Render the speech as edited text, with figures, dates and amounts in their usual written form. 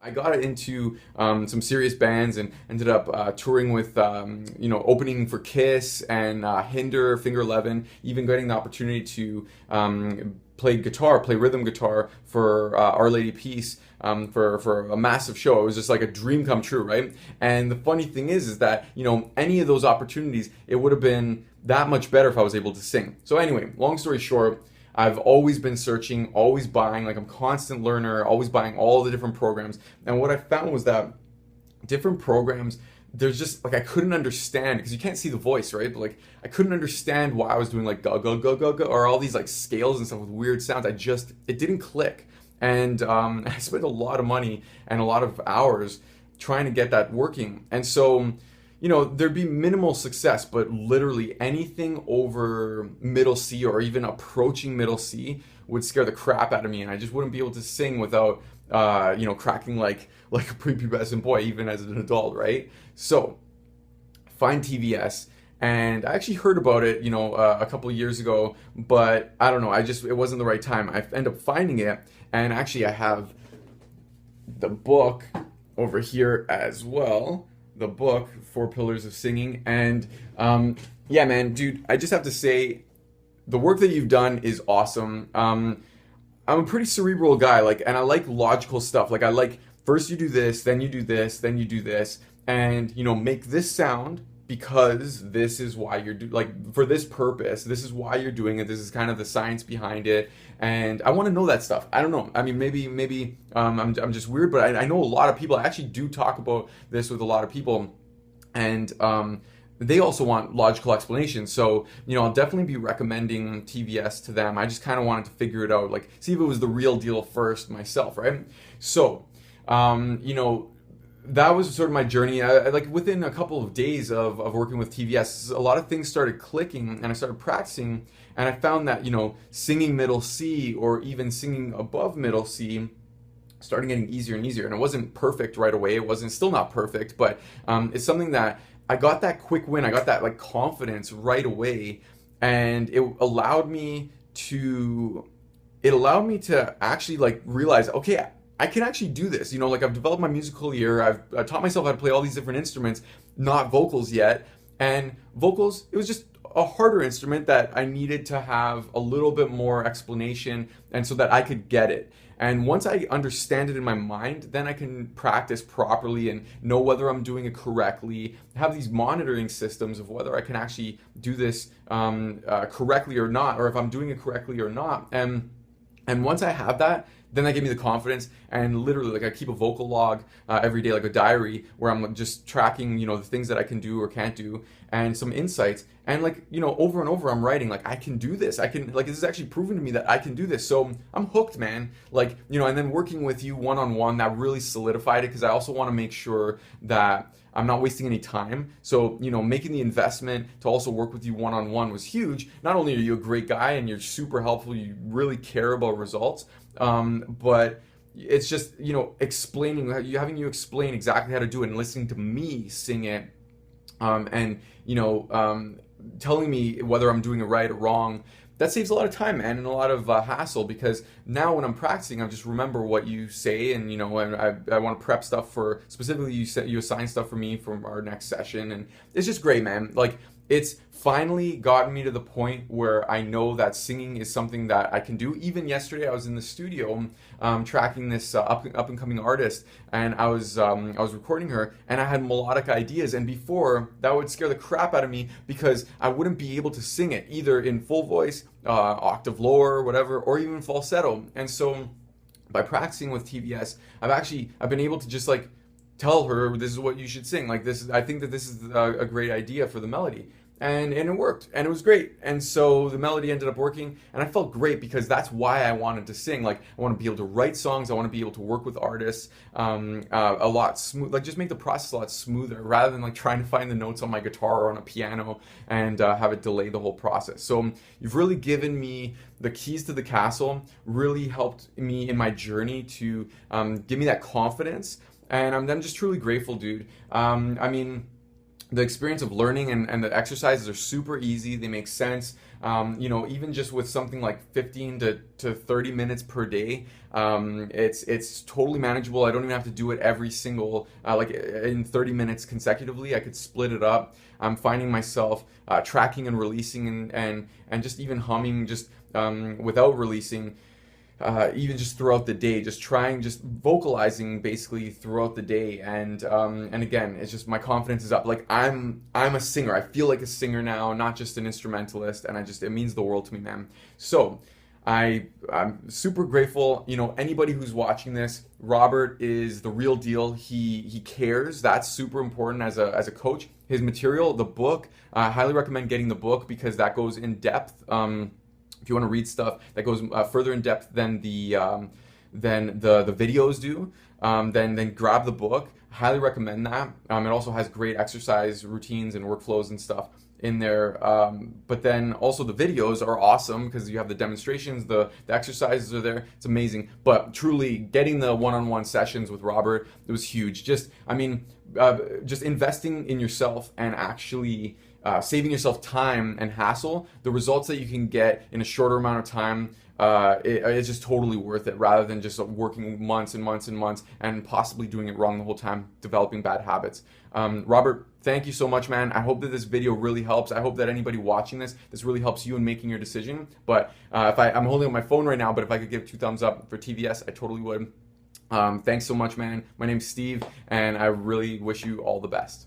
I got into some serious bands and ended up touring with, opening for Kiss and Hinder, Finger Eleven, even getting the opportunity to play rhythm guitar for Our Lady Peace for a massive show. It was just like a dream come true, right? And the funny thing is that, any of those opportunities, it would have been that much better if I was able to sing. So anyway, long story short, I've always been searching, always buying, like I'm a constant learner, always buying all the different programs. And what I found was that different programs, there's just like I couldn't understand because you can't see the voice, right? But like I couldn't understand why I was doing like go go go go go or all these like scales and stuff with weird sounds. It didn't click. And I spent a lot of money and a lot of hours trying to get that working. And so there'd be minimal success, but literally anything over middle C or even approaching middle C would scare the crap out of me, and I just wouldn't be able to sing without, cracking like a prepubescent boy, even as an adult, right? So, find TVS, and I actually heard about it, a couple of years ago, but I don't know, it wasn't the right time. I end up finding it, and actually I have the book over here as well. The book, Four Pillars of Singing. And yeah, man, dude, I just have to say, the work that you've done is awesome. I'm a pretty cerebral guy, and I like logical stuff. Like I like, first you do this, then you do this, then you do this, and make this sound because this is why you're for this purpose, this is why you're doing it, this is kind of the science behind it, and I want to know that stuff. I don't know, I mean, maybe I'm just weird, but I know a lot of people. I actually do talk about this with a lot of people, and they also want logical explanations. So I'll definitely be recommending TVS to them. I just kind of wanted to figure it out, like see if it was the real deal first myself, right? So that was sort of my journey. Like within a couple of days of working with TVS, a lot of things started clicking, and I started practicing, and I found that singing middle C or even singing above middle C started getting easier and easier. And it wasn't perfect right away. It wasn't, still not perfect, but it's something that I got that quick win. I got that like confidence right away, and it allowed me to actually like realize, okay, I can actually do this. Like I've developed my musical ear. I've taught myself how to play all these different instruments, not vocals yet. And vocals, it was just a harder instrument that I needed to have a little bit more explanation, and so that I could get it. And once I understand it in my mind, then I can practice properly and know whether I'm doing it correctly, have these monitoring systems of whether I can actually do this correctly or not, or if I'm doing it correctly or not. And once I have that, then that gave me the confidence, and literally like I keep a vocal log every day, like a diary where I'm just tracking the things that I can do or can't do, and some insights, and over and over I'm writing like I can do this, I can, like this is actually proven to me that I can do this. So I'm hooked, man. And then working with you one-on-one, that really solidified it, because I also want to make sure that I'm not wasting any time. So, making the investment to also work with you one-on-one was huge. Not only are you a great guy and you're super helpful, you really care about results, but it's just, having you explain exactly how to do it and listening to me sing it, and, telling me whether I'm doing it right or wrong. That saves a lot of time, man, and a lot of hassle, because now when I'm practicing, I just remember what you say, and and I want to prep stuff for, specifically you assign stuff for me for our next session, and it's just great, man. Like it's finally gotten me to the point where I know that singing is something that I can do. Even yesterday, I was in the studio tracking this up and coming artist, and I was recording her, and I had melodic ideas. And before, that would scare the crap out of me because I wouldn't be able to sing it either in full voice, octave lower, whatever, or even falsetto. And so, by practicing with TVS, I've been able to just like tell her, this is what you should sing. Like this, I think that this is a great idea for the melody. And it worked, and it was great. And so the melody ended up working, and I felt great because that's why I wanted to sing. Like I want to be able to write songs, I want to be able to work with artists a lot smooth, like just make the process a lot smoother, rather than like trying to find the notes on my guitar or on a piano and have it delay the whole process. So you've really given me the keys to the castle, really helped me in my journey to give me that confidence, and I'm just truly grateful, dude. I mean, the experience of learning and the exercises are super easy. They make sense. You know, even just with something like 15 to 30 minutes per day, it's totally manageable. I don't even have to do it every single, like in 30 minutes consecutively. I could split it up. I'm finding myself tracking and releasing and just even humming just without releasing. Even just throughout the day, just vocalizing basically throughout the day, and again, it's just my confidence is up. Like I'm a singer. I feel like a singer now, not just an instrumentalist, and it means the world to me, man. So I'm super grateful. You know, anybody who's watching this, Robert is the real deal. He cares. That's super important as a coach. His material, the book, I highly recommend getting the book because that goes in depth. If you want to read stuff that goes further in depth than the videos do, then grab the book. Highly recommend that. It also has great exercise routines and workflows and stuff in there. But then also the videos are awesome because you have the demonstrations, the exercises are there. It's amazing. But truly getting the one-on-one sessions with Robert, it was huge. Just investing in yourself and actually saving yourself time and hassle, the results that you can get in a shorter amount of time, it's just totally worth it, rather than just working months and months and months and possibly doing it wrong the whole time, developing bad habits. Robert, thank you so much, man. I hope that this video really helps. I hope that anybody watching this really helps you in making your decision. But I'm holding up my phone right now, but if I could give 2 thumbs up for TVS, I totally would. Thanks so much, man. My name's Steve, and I really wish you all the best.